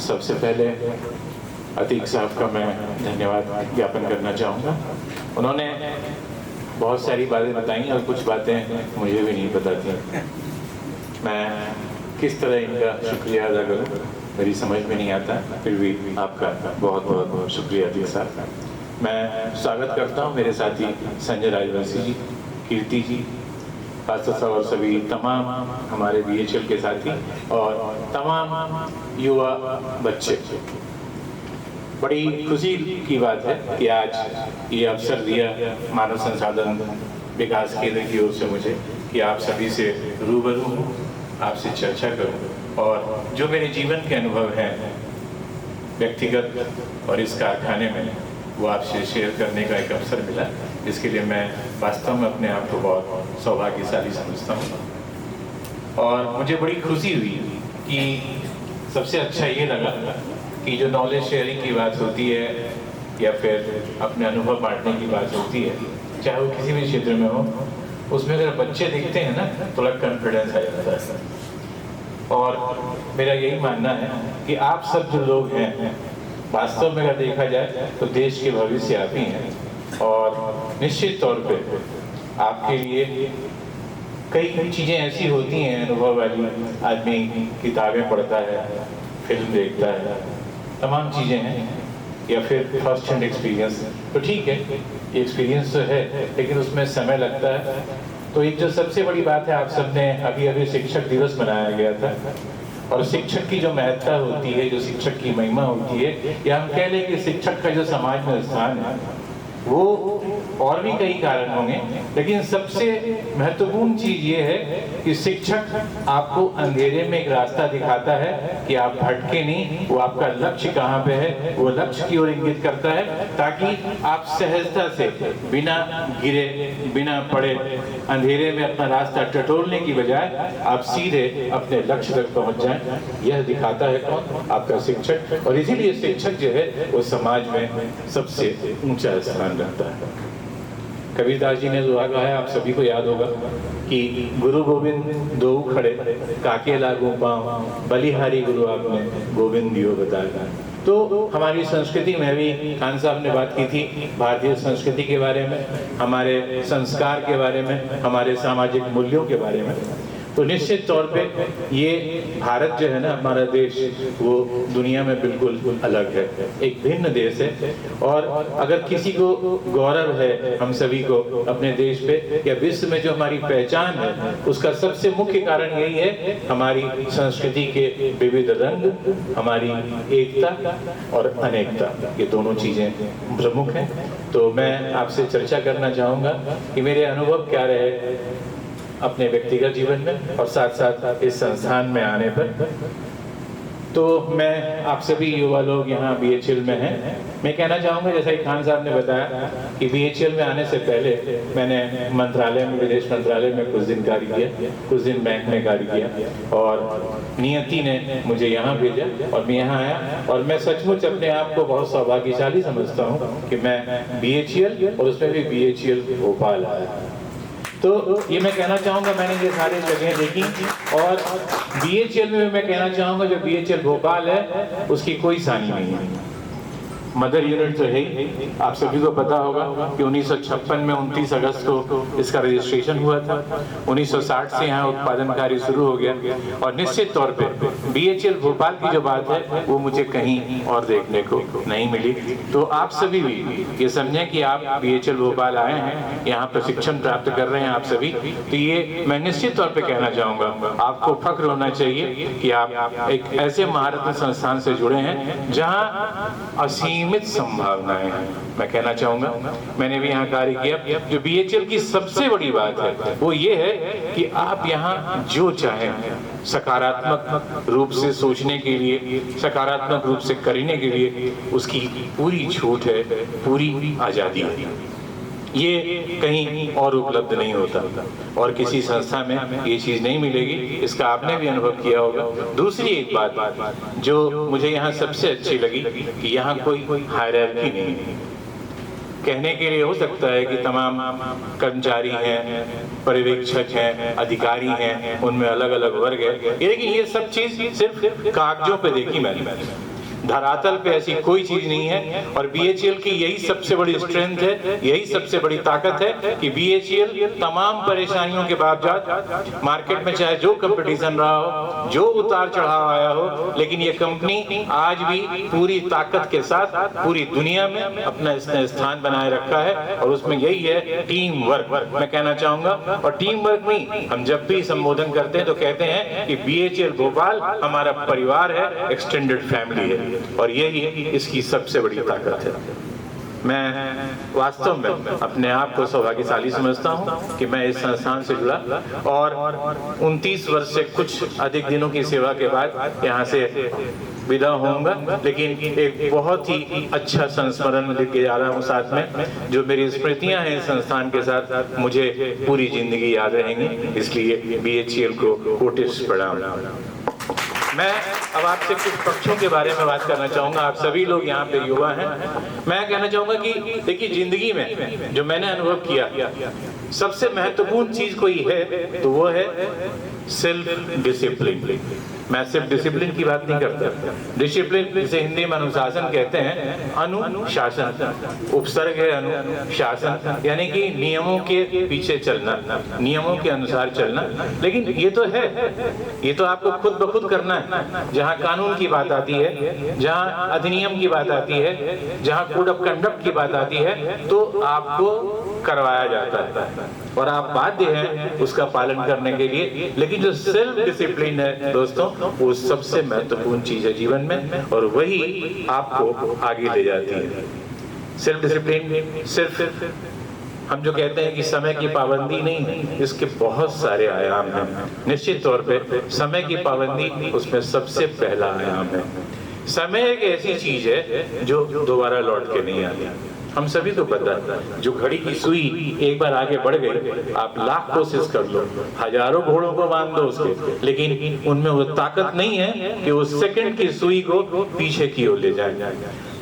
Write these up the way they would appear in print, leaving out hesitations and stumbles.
सबसे पहले अतीक साहब का मैं धन्यवाद ज्ञापन करना चाहूँगा। उन्होंने बहुत सारी बातें बताई और कुछ बातें मुझे भी नहीं पता थी। मैं किस तरह इनका शुक्रिया अदा करूँ मेरी समझ में नहीं आता, फिर भी आपका बहुत बहुत शुक्रिया अतीक साहब। मैं स्वागत करता हूँ मेरे साथी संजय राजवंशी जी, कीर्ति जी, पास्टर साहब और सभी तमाम हमारे BHL के साथी और तमाम युवा बच्चे। बड़ी खुशी की बात है कि आज ये अवसर दिया मानव संसाधन विकास केंद्र की ओर से मुझे कि आप सभी से रूबरू हूँ, आपसे चर्चा करूँ और जो मेरे जीवन के अनुभव हैं व्यक्तिगत और इस कारखाने में वो आपसे शेयर करने का एक अवसर मिला। इसके लिए मैं वास्तव में अपने आप को बहुत सौभाग्यशाली समझता हूँ और मुझे बड़ी खुशी हुई कि सबसे अच्छा ये लगा कि जो नॉलेज शेयरिंग की बात होती है या फिर अपने अनुभव बांटने की बात होती है, चाहे वो किसी भी क्षेत्र में हो, उसमें अगर बच्चे दिखते हैं ना तो थोड़ा कॉन्फिडेंस आ जाता है। और मेरा यही मानना है कि आप सब जो लोग हैं वास्तव में अगर देखा जाए तो देश के भविष्य आप ही हैं और निश्चित तौर पे आपके लिए कई चीज़ें ऐसी होती हैं अनुभव वाली। आदमी किताबें पढ़ता है, फिल्म देखता है, तमाम चीज़ें हैं, या फिर फर्स्ट हैंड एक्सपीरियंस। तो ठीक है, ये एक्सपीरियंस तो है लेकिन उसमें समय लगता है। तो एक जो सबसे बड़ी बात है, आप सबने अभी शिक्षक दिवस मनाया गया था और शिक्षक की जो महत्ता होती है, जो शिक्षक की महिमा होती है, या हम कह लें कि शिक्षक का जो समाज में स्थान है, वो और भी कई कारण होंगे, लेकिन सबसे महत्वपूर्ण चीज ये है कि शिक्षक आपको अंधेरे में एक रास्ता दिखाता है कि आप भटके नहीं। वो आपका लक्ष्य कहाँ पे है, वो लक्ष्य की ओर इंगित करता है ताकि आप सहजता से बिना गिरे बिना पड़े अंधेरे में अपना रास्ता टटोलने की बजाय आप सीधे अपने लक्ष्य तक पहुंच जाएं। यह दिखाता है कौन? आपका शिक्षक। और इसीलिए शिक्षक जो है वो समाज में सबसे ऊंचा स्थान रखता है। कबीरदास जी ने दुआ कहा है, आप सभी को याद होगा कि गुरु गोविंद दो खड़े काके लागू पाँव, बलिहारी गुरु आपने गोविंद दियो बताया। तो हमारी संस्कृति में भी खान साहब ने बात की थी, भारतीय संस्कृति के बारे में, हमारे संस्कार के बारे में, हमारे सामाजिक मूल्यों के बारे में। तो निश्चित तौर पे ये भारत जो है ना, हमारा देश, वो दुनिया में बिल्कुल अलग है, एक भिन्न देश है। और अगर किसी को गौरव है हम सभी को अपने देश पे या विश्व में जो हमारी पहचान है, उसका सबसे मुख्य कारण यही है हमारी संस्कृति के विविध रंग, हमारी एकता और अनेकता। ये दोनों चीजें प्रमुख हैं। तो मैं आपसे चर्चा करना चाहूँगा कि मेरे अनुभव क्या रहे अपने व्यक्तिगत जीवन में और साथ साथ इस संस्थान में आने पर। तो मैं आप सभी युवा लोग यहाँ BHL में हैं, मैं कहना चाहूँगा जैसा कि खान साहब ने बताया कि BHL में आने से पहले मैंने मंत्रालय में, विदेश मंत्रालय में कुछ दिन कार्य किया, कुछ दिन बैंक में कार्य किया और नियति ने मुझे यहाँ भेजा और मैं यहाँ आया। और मैं सचमुच अपने आप को बहुत सौभाग्यशाली समझता हूँ कि मैं BHL और उसमें भी BHL भोपाल आया। तो ये मैं कहना चाहूँगा, मैंने ये सारी जगह देखी और BHL में मैं कहना चाहूँगा जो BHL भोपाल है उसकी कोई सानी नहीं है। मदर यूनिट तो है ही, आप सभी को पता होगा कि 1956 में 29 अगस्त को इसका रजिस्ट्रेशन हुआ था। 1960 से यहाँ उत्पादन कार्य शुरू हो गया और निश्चित तौर पे BHL भोपाल की जो बात है वो मुझे कहीं और देखने को नहीं मिली। तो आप सभी भी ये समझें कि आप BHL भोपाल आए हैं, यहाँ प्रशिक्षण प्राप्त कर रहे हैं आप सभी। तो ये मैं निश्चित तौर पर कहना चाहूँगा, आपको फख्र होना चाहिए कि आप एक ऐसे महारत्न संस्थान से जुड़े हैं जहाँ असीमित संभावनाएं हैं। मैं कहना चाहूँगा, मैंने भी यहाँ कार्य किया। जो BHL की सबसे बड़ी बात है वो ये है कि आप यहाँ जो चाहें सकारात्मक रूप से सोचने के लिए, सकारात्मक रूप से करने के लिए उसकी पूरी छूट है, पूरी आज़ादी है। ये कहीं और उपलब्ध नहीं होता और किसी संस्था में ये चीज़ नहीं मिलेगी, इसका आपने भी अनुभव किया होगा। दूसरी एक बात जो मुझे यहाँ सबसे अच्छी लगी कि यहाँ कोई हायरार्की नहीं है। कहने के लिए हो सकता है कि तमाम कर्मचारी हैं, पर्यवेक्षक हैं, अधिकारी हैं, उनमें अलग अलग वर्ग है, लेकिन ये सब चीज सिर्फ कागजों पे देखी मैंने, धरातल पे ऐसी कोई चीज नहीं है। और बीएचईएल की यही सबसे बड़ी स्ट्रेंथ है, यही सबसे बड़ी ताकत है कि बीएचईएल तमाम परेशानियों के बावजूद मार्केट में चाहे जो कंपटीशन रहा हो, जो उतार चढ़ाव आया हो, लेकिन ये कंपनी आज भी पूरी ताकत के साथ पूरी दुनिया में अपना स्थान बनाए रखा है। और उसमें यही है टीम वर्क, मैं कहना चाहूंगा। और टीम वर्क में हम जब भी संबोधन करते हैं तो कहते हैं कि बीएचईएल भोपाल हमारा परिवार है, एक्सटेंडेड फैमिली है, और यही इसकी सबसे बड़ी ताकत है। मैं वास्तव में अपने आप को सौभाग्यशाली समझता हूं कि मैं इस संस्थान से जुड़ा और 29 वर्ष से कुछ अधिक दिनों की सेवा के बाद यहाँ से विदा होऊंगा, लेकिन एक बहुत ही अच्छा संस्मरण लेके जा रहा हूँ साथ में। जो मेरी स्मृतियां हैं इस संस्थान के साथ, मुझे पूरी जिंदगी याद रहेंगी, इसलिए बीएचईएल को कोटिश प्रणाम। मैं अब आपसे कुछ पक्षों के बारे में बात करना चाहूँगा। आप सभी लोग यहाँ पे युवा हैं। मैं कहना चाहूँगा कि देखिए, जिंदगी में जो मैंने अनुभव किया, सबसे महत्वपूर्ण चीज कोई है तो वो है सेल्फ डिसिप्लिन। मैं सिर्फ डिसिप्लिन की बात नहीं करता, डिसिप्लिन जिसे हिंदी में अनुशासन कहते हैं, अनुशासन, उपसर्ग है अनुशासन, यानी कि नियमों के पीछे चलना, नियमों के अनुसार चलना। लेकिन ये तो है, ये तो आपको खुद ब खुद करना है। जहाँ कानून की बात आती है, जहाँ अधिनियम की बात आती है, जहाँ कोड ऑफ कंडक्ट की बात आती है, तो आपको करवाया जाता है और आप बाध्य हैं उसका पालन करने के लिए। लेकिन जो सेल्फ डिसिप्लिन है दोस्तों, वो सबसे महत्वपूर्ण चीज है जीवन में, और वही आपको आगे ले जाती है। सेल्फ डिसिप्लिन सिर्फ हम जो कहते हैं कि समय की पाबंदी नहीं है, इसके बहुत सारे आयाम हैं। निश्चित तौर पे समय की पाबंदी उसमें सबसे पहला आयाम है। समय एक ऐसी चीज है जो दोबारा लौट के नहीं आती। हम सभी को पता है, जो घड़ी की सुई एक बार आगे बढ़ गई, आप लाख कोशिश कर लो, हजारों घोड़ों को बांध दो उसके, लेकिन उनमें वो ताकत नहीं है कि उस सेकंड की सुई को पीछे की ओर ले जाए।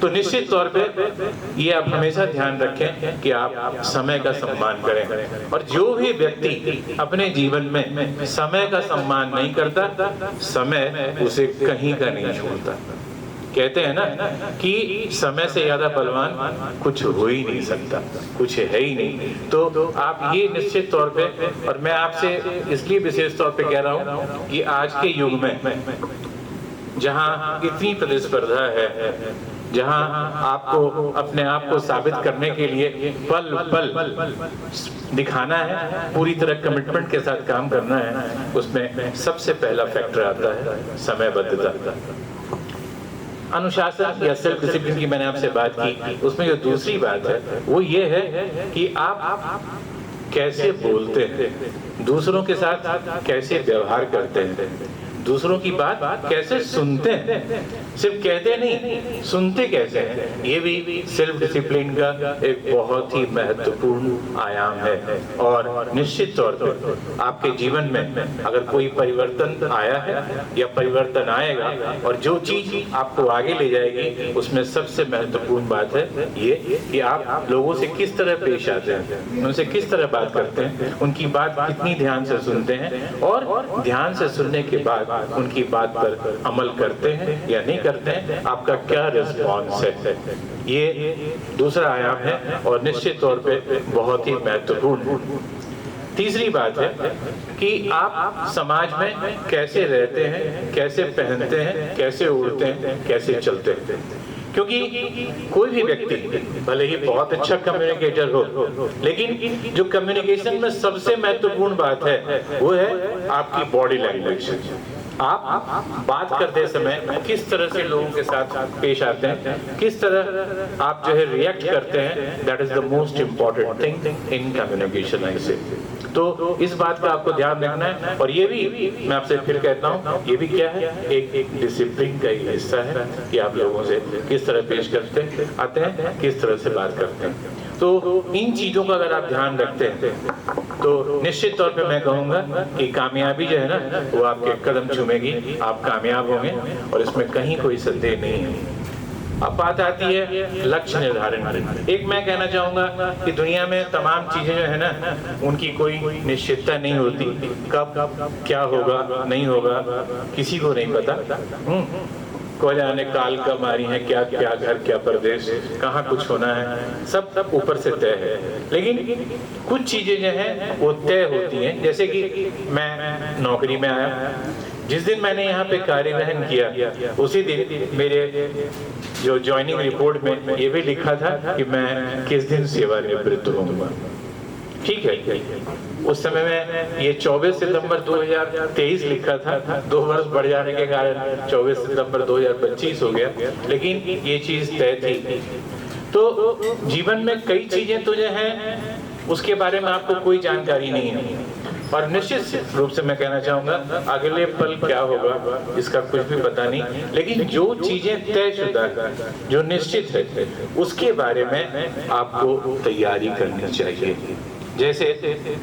तो निश्चित तौर पे ये आप हमेशा ध्यान रखें कि आप समय का सम्मान करें। और जो भी व्यक्ति अपने जीवन में समय का सम्मान नहीं करता, समय उसे कहीं का नहीं छोड़ता। कहते हैं ना कि समय से ज्यादा बलवान कुछ हो ही नहीं सकता, कुछ है ही नहीं। तो आप ये निश्चित तौर पे, और मैं आपसे इसलिए विशेष तौर पे कह रहा हूँ कि आज के युग में जहाँ इतनी प्रतिस्पर्धा है, जहाँ आपको अपने आप को साबित करने के लिए पल पल दिखाना है, पूरी तरह कमिटमेंट के साथ काम करना है, उसमें सबसे पहला फैक्टर आता है समयबद्धता। अनुशासन या सेल्फ डिसिप्लिन की मैंने आपसे बात की, उसमें जो दूसरी बात है वो ये है कि आप कैसे बोलते हैं, दूसरों के साथ कैसे व्यवहार करते हैं, दूसरों की बात कैसे सुनते हैं, सिर्फ कहते नहीं, सुनते कैसे हैं। ये भी सेल्फ डिसिप्लिन का एक बहुत ही महत्वपूर्ण आयाम है। और निश्चित तौर पर आपके जीवन में अगर कोई परिवर्तन आया है या परिवर्तन आएगा, और जो चीज आपको आगे ले जाएगी, उसमें सबसे महत्वपूर्ण बात है ये कि आप लोगों से किस तरह पेश आते हैं, उनसे किस तरह बात करते हैं, उनकी बात कितनी ध्यान से सुनते हैं, और ध्यान से सुनने के बाद उनकी बात पर अमल करते हैं या नहीं करते हैं, आपका क्या रिस्पॉन्स है। ये दूसरा आयाम है और निश्चित तौर पे बहुत ही महत्वपूर्ण। तीसरी बात है कि आप समाज में कैसे रहते हैं, कैसे पहनते हैं, कैसे उड़ते हैं, कैसे चलते हैं। क्योंकि कोई भी व्यक्ति भले ही बहुत अच्छा कम्युनिकेटर हो, लेकिन जो कम्युनिकेशन में सबसे महत्वपूर्ण बात है वो है आपकी बॉडी लैंग्वेज। आप बात करते समय किस तरह से लोगों के साथ पेश आते हैं, किस तरह आप जो है रिएक्ट करते हैं, that is the most important thing in communication. ऐसे तो इस बात का आपको ध्यान रखना है। और ये भी मैं आपसे फिर कहता हूँ, ये भी क्या है, एक डिसिप्लिन का ही हिस्सा है कि आप लोगों से किस तरह पेश करते आते हैं, किस तरह से बात करते हैं। तो इन चीजों का अगर आप ध्यान रखते हैं तो निश्चित तौर पे मैं कहूँगा कि कामयाबी जो है ना, वो आपके कदम चूमेगी, आप कामयाब होंगे, और इसमें कहीं कोई संदेह नहीं है। अब बात आती है लक्ष्य निर्धारण। एक मैं कहना चाहूँगा कि दुनिया में तमाम चीज़ें जो है ना, उनकी कोई निश्चितता नहीं होती। कब क्या होगा नहीं होगा किसी को नहीं पता। को जाने काल का मारी है, क्या क्या घर क्या परदेश, कहाँ कुछ होना है, सब ऊपर से तय है। लेकिन कुछ चीज़ें जो हैं वो तय होती हैं। जैसे कि मैं नौकरी में आया, जिस दिन मैंने यहाँ पे कार्य ग्रहण किया उसी दिन मेरे जो ज्वाइनिंग रिपोर्ट में ये भी लिखा था कि मैं किस दिन सेवानिवृत्त होऊंगा। ठीक है, उस समय में ये 24 सितंबर 2023 लिखा था, 2 वर्ष बढ़ जाने के कारण 24 सितंबर 2025 हो गया, लेकिन ये चीज़ तय थी। तो जीवन में कई चीज़ें तो जो हैं उसके बारे में आपको कोई जानकारी नहीं है, और निश्चित रूप से मैं कहना चाहूँगा अगले पल क्या होगा इसका कुछ भी पता नहीं। लेकिन जो चीज़ें तयशुदा है, जो निश्चित है, उसके बारे में आपको तैयारी करनी चाहिए। जैसे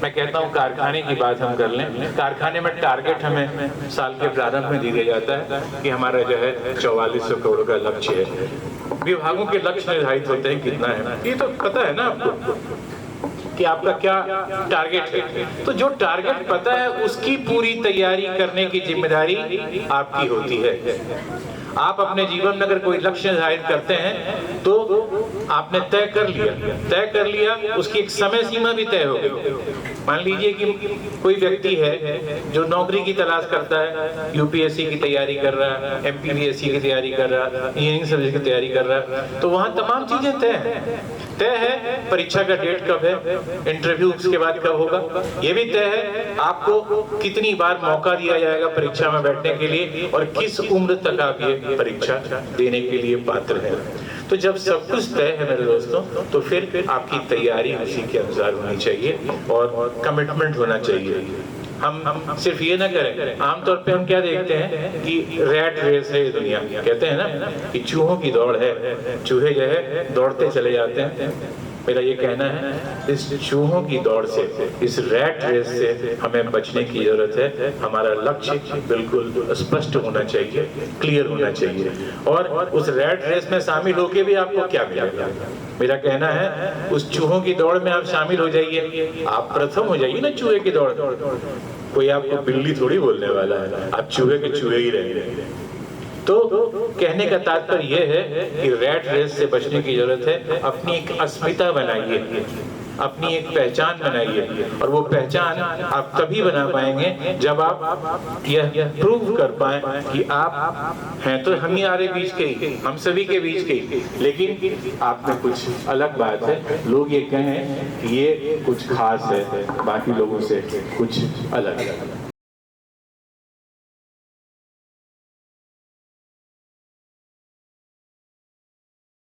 मैं कहता हूँ कारखाने की बात हम कर लें। कारखाने में टारगेट हमें साल के प्रारंभ में दिया जाता है कि हमारा जो है 4400 करोड़ का लक्ष्य है। विभागों के लक्ष्य निर्धारित होते हैं कितना है, ये तो पता है ना आपको कि आपका क्या टारगेट है। तो जो टारगेट पता है उसकी पूरी तैयारी करने की जिम्मेदारी आपकी होती है। आप अपने जीवन में अगर कोई लक्ष्य निर्धारित करते हैं तो आपने तय कर लिया, उसकी एक समय सीमा भी तय हो गई। मान लीजिए कि कोई व्यक्ति है जो नौकरी की तलाश करता है, यूपीएससी की तैयारी कर रहा है, एमपीवीएससी की तैयारी कर रहा है, इंजीनियरिंग सर्विस की तैयारी कर रहा है, तो वहाँ तमाम चीजें तय है। परीक्षा का डेट कब है, इंटरव्यू उसके बाद कब होगा, ये भी तय है। आपको कितनी बार मौका दिया जाएगा परीक्षा में बैठने के लिए, और किस उम्र तक आप ये परीक्षा देने के लिए पात्र है। तो जब सब कुछ तय है मेरे दोस्तों, तो फिर आपकी तैयारी उसी के अनुसार होनी चाहिए और कमिटमेंट होना चाहिए। हम सिर्फ ये ना करें। आमतौर पे हम क्या देखते हैं कि रैट रेस है दुनिया, कहते हैं ना कि चूहों की दौड़ है, चूहे जो है दौड़ते चले जाते हैं। मेरा ये कहना है इस चूहों की दौड़ से, इस रैट रेस से हमें बचने की जरूरत है। हमारा लक्ष्य बिल्कुल स्पष्ट होना चाहिए, क्लियर होना चाहिए, और उस रैट रेस में शामिल होके भी आपको क्या मिलेगा। मेरा कहना है उस चूहों की दौड़ में आप शामिल हो जाइए, आप प्रथम हो जाइए ना चूहे की दौड़। कोई आपको बिल्ली थोड़ी बोलने वाला है, आप चूहे के चूहे ही रहेंगे। तो कहने का तात्पर्य यह है कि रैट रेस से बचने की जरूरत है। अपनी एक अस्मिता बनाइए, अपनी एक पहचान बनाइए, और वो पहचान आप तभी बना पाएंगे जब आप यह प्रूव कर पाएं कि आप हैं तो हम ही आरे बीच के ही, हम सभी के बीच के ही, लेकिन आप में कुछ अलग बात है। लोग ये कहें कि ये कुछ खास है, बाकी लोगों से कुछ अलग है।